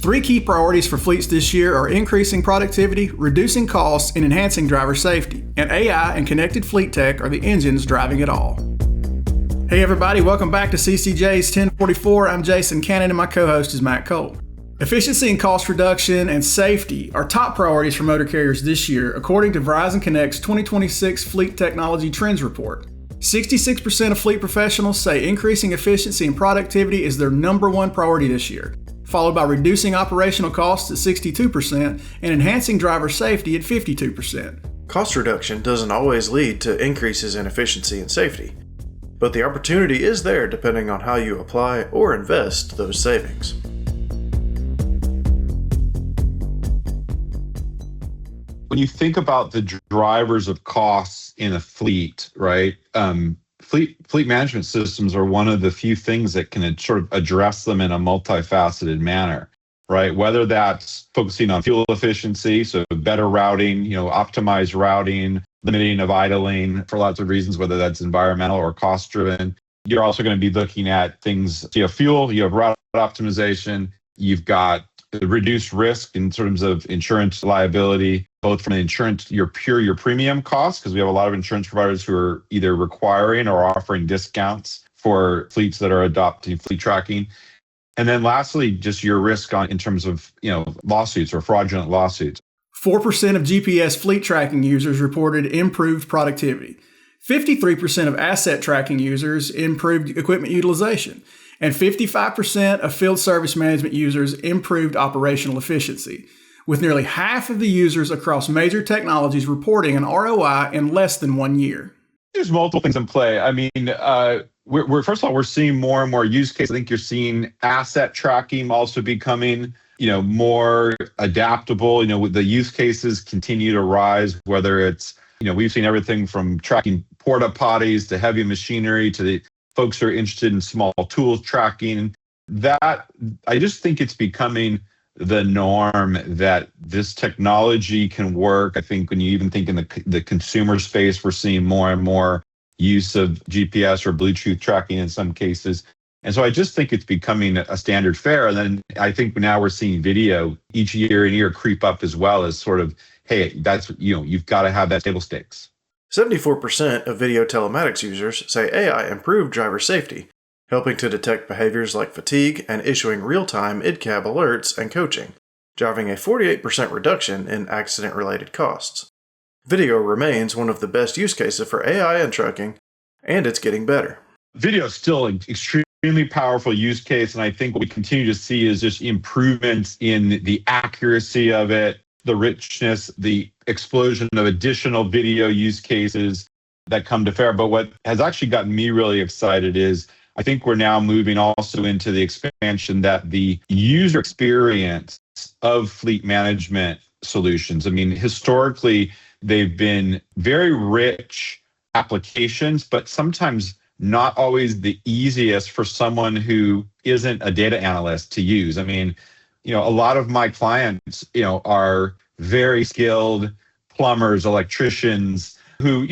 Three key priorities for fleets this year are increasing productivity, reducing costs, and enhancing driver safety. And AI and connected fleet tech are the engines driving it all. Hey everybody, welcome back to CCJ's 1044. I'm Jason Cannon and my co-host is Matt Cole. Efficiency and cost reduction and safety are top priorities for motor carriers this year, according to Verizon Connect's 2026 Fleet Technology Trends Report. 66% of fleet professionals say increasing efficiency and productivity is their number one priority this year, followed by reducing operational costs at 62% and enhancing driver safety at 52%. Cost reduction doesn't always lead to increases in efficiency and safety, but the opportunity is there depending on how you apply or invest those savings. When you think about the drivers of costs in a fleet, right? Fleet management systems are one of the few things that can sort of address them in a multifaceted manner, right? Whether that's focusing on fuel efficiency, so better routing, optimized routing, limiting of idling for lots of reasons, whether that's environmental or cost driven. You're also going to be looking at things, you have fuel, you have route optimization, you've got reduced risk in terms of insurance liability, both from the insurance, your premium costs, because we have a lot of insurance providers who are either requiring or offering discounts for fleets that are adopting fleet tracking. And then lastly, just your risk in terms of, lawsuits or fraudulent lawsuits. 4% of GPS fleet tracking users reported improved productivity. 53% of asset tracking users improved equipment utilization. And 55% of field service management users improved operational efficiency, with nearly half of the users across major technologies reporting an ROI in less than 1 year. There's multiple things in play. I mean, we're first of all, we're seeing more and more use cases. I think you're seeing asset tracking also becoming, more adaptable. The use cases continue to rise, whether it's, we've seen everything from tracking porta potties to heavy machinery to the folks who are interested in small tools tracking. That, I just think it's becoming the norm that this technology can work. I think when you even think in the consumer space, we're seeing more and more use of GPS or Bluetooth tracking in some cases. And so I just think it's becoming a standard fare. And then I think now we're seeing video each year and year creep up as well as sort of, hey, that's, you've got to have that table stakes. 74% of video telematics users say AI improved driver safety, helping to detect behaviors like fatigue and issuing real-time IDCAB alerts and coaching, driving a 48% reduction in accident-related costs. Video remains one of the best use cases for AI in trucking, and it's getting better. Video is still an extremely powerful use case, and I think what we continue to see is just improvements in the accuracy of it, the richness, the explosion of additional video use cases that come to fare. But what has actually gotten me really excited is I think we're now moving also into the expansion that the user experience of fleet management solutions. I mean, historically, they've been very rich applications, but sometimes not always the easiest for someone who isn't a data analyst to use. I mean, a lot of my clients, are very skilled plumbers, electricians who,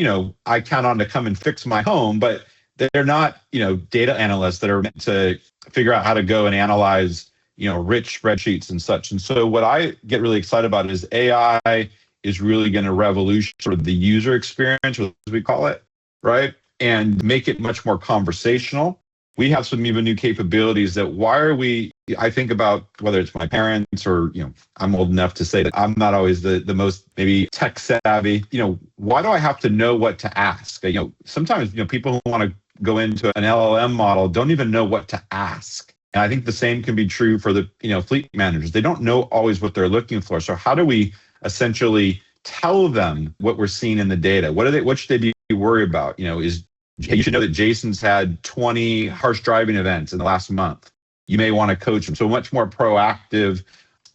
I count on to come and fix my home, but they're not, data analysts that are meant to figure out how to go and analyze, rich spreadsheets and such. And so what I get really excited about is AI is really going to revolutionize sort of the user experience, as we call it, right? And make it much more conversational. We have some even new capabilities that I think about whether it's my parents or, I'm old enough to say that I'm not always the most maybe tech savvy. Why do I have to know what to ask? Sometimes, people who want to go into an LLM model don't even know what to ask. And I think the same can be true for the, fleet managers. They don't know always what they're looking for. So how do we essentially tell them what we're seeing in the data? What should they be worried about? You should know that Jason's had 20 harsh driving events in the last month. You may want to coach them. So much more proactive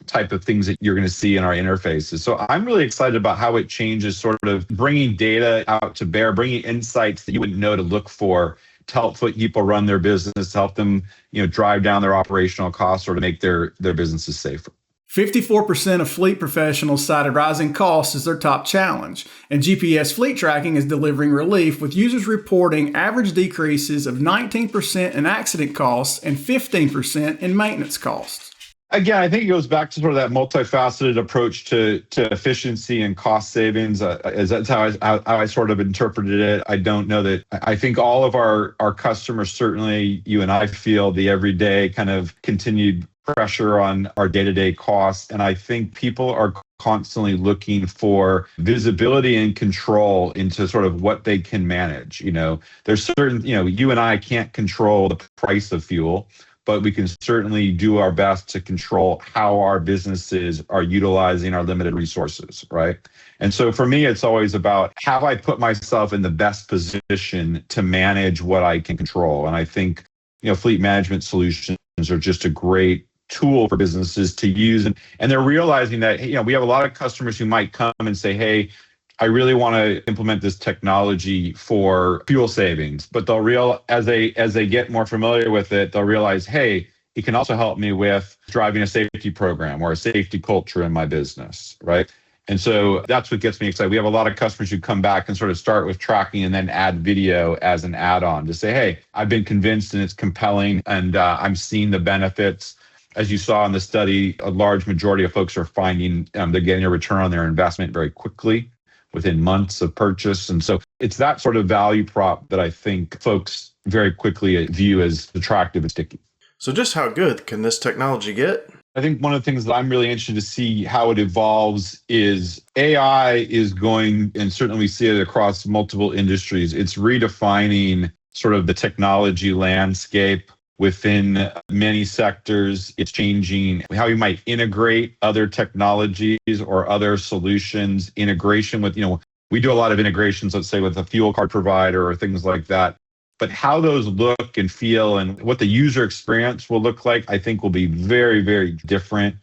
type of things that you're going to see in our interfaces. So I'm really excited about how it changes sort of bringing data out to bear, bringing insights that you wouldn't know to look for to help people run their business, to help them, drive down their operational costs or to make their businesses safer. 54% of fleet professionals cited rising costs as their top challenge, and GPS fleet tracking is delivering relief, with users reporting average decreases of 19% in accident costs and 15% in maintenance costs. Again, I think it goes back to sort of that multifaceted approach to efficiency and cost savings. As that's how I sort of interpreted it. I don't know that I think all of our customers, certainly you and I, feel the everyday kind of continued pressure on our day-to-day costs. And I think people are constantly looking for visibility and control into sort of what they can manage. There's certain, you and I can't control the price of fuel, but we can certainly do our best to control how our businesses are utilizing our limited resources, right? And so for me, it's always about how I put myself in the best position to manage what I can control. And I think, fleet management solutions are just a great tool for businesses to use. And they're realizing that, we have a lot of customers who might come and say, hey, I really want to implement this technology for fuel savings, but as they get more familiar with it, they'll realize, hey, it can also help me with driving a safety program or a safety culture in my business, right? And so that's what gets me excited. We have a lot of customers who come back and sort of start with tracking and then add video as an add-on to say, hey, I've been convinced and it's compelling and I'm seeing the benefits. As you saw in the study, a large majority of folks are finding they're getting a return on their investment very quickly, within months of purchase. And so it's that sort of value prop that I think folks very quickly view as attractive and sticky. So just how good can this technology get? I think one of the things that I'm really interested to see how it evolves is AI is going, and certainly we see it across multiple industries, it's redefining sort of the technology landscape within many sectors. It's changing how you might integrate other technologies or other solutions, integration with, we do a lot of integrations, let's say with a fuel card provider or things like that. But how those look and feel and what the user experience will look like, I think will be very, very different.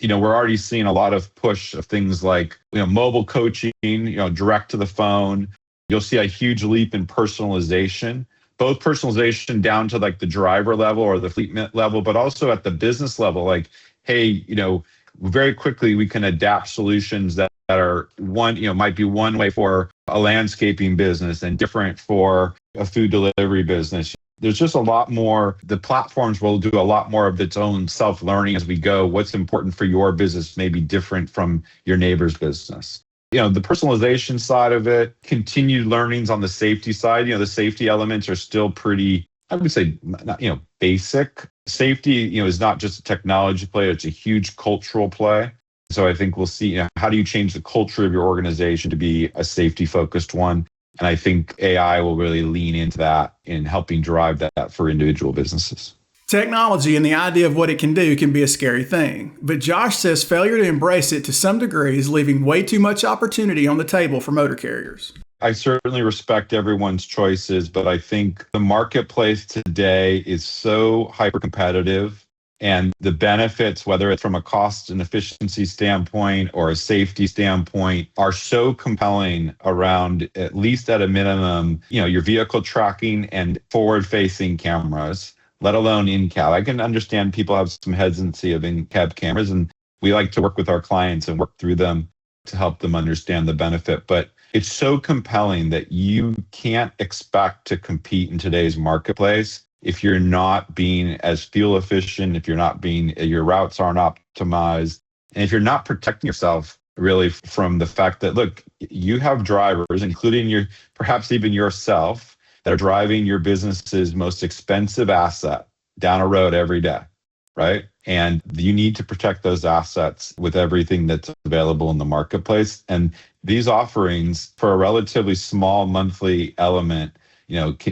We're already seeing a lot of push of things like, mobile coaching, direct to the phone. You'll see a huge leap in personalization. Both personalization down to like the driver level or the fleet level, but also at the business level, like, hey, very quickly we can adapt solutions that are might be one way for a landscaping business and different for a food delivery business. There's just a lot more, the platforms will do a lot more of its own self-learning as we go. What's important for your business may be different from your neighbor's business. The personalization side of it, continued learnings on the safety side. The safety elements are still pretty, I would say, not, basic. Safety, is not just a technology play, it's a huge cultural play. So I think we'll see, how do you change the culture of your organization to be a safety-focused one? And I think AI will really lean into that in helping drive that for individual businesses. Technology and the idea of what it can do can be a scary thing, but Josh says failure to embrace it to some degree is leaving way too much opportunity on the table for motor carriers. I certainly respect everyone's choices, but I think the marketplace today is so hyper-competitive, and the benefits, whether it's from a cost and efficiency standpoint or a safety standpoint, are so compelling around, at least at a minimum, your vehicle tracking and forward-facing cameras, let alone in-cab. I can understand people have some hesitancy of in-cab cameras, and we like to work with our clients and work through them to help them understand the benefit. But it's so compelling that you can't expect to compete in today's marketplace if you're not being as fuel efficient, if your routes aren't optimized, and if you're not protecting yourself really from the fact that, look, you have drivers, including perhaps even yourself, that are driving your business's most expensive asset down a road every day, right? And you need to protect those assets with everything that's available in the marketplace. And these offerings, for a relatively small monthly element,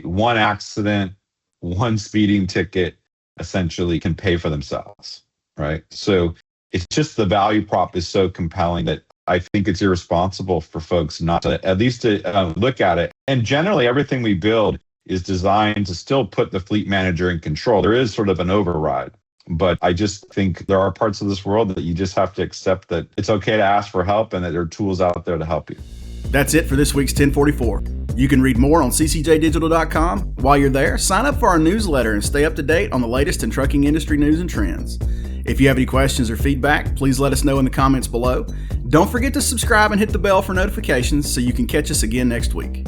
one accident, one speeding ticket, essentially can pay for themselves, right? So it's just the value prop is so compelling that I think it's irresponsible for folks not to at least to look at it. And generally, everything we build is designed to still put the fleet manager in control. There is sort of an override, but I just think there are parts of this world that you just have to accept that it's okay to ask for help and that there are tools out there to help you. That's it for this week's 1044. You can read more on ccjdigital.com. While you're there, sign up for our newsletter and stay up to date on the latest in trucking industry news and trends. If you have any questions or feedback, please let us know in the comments below. Don't forget to subscribe and hit the bell for notifications so you can catch us again next week.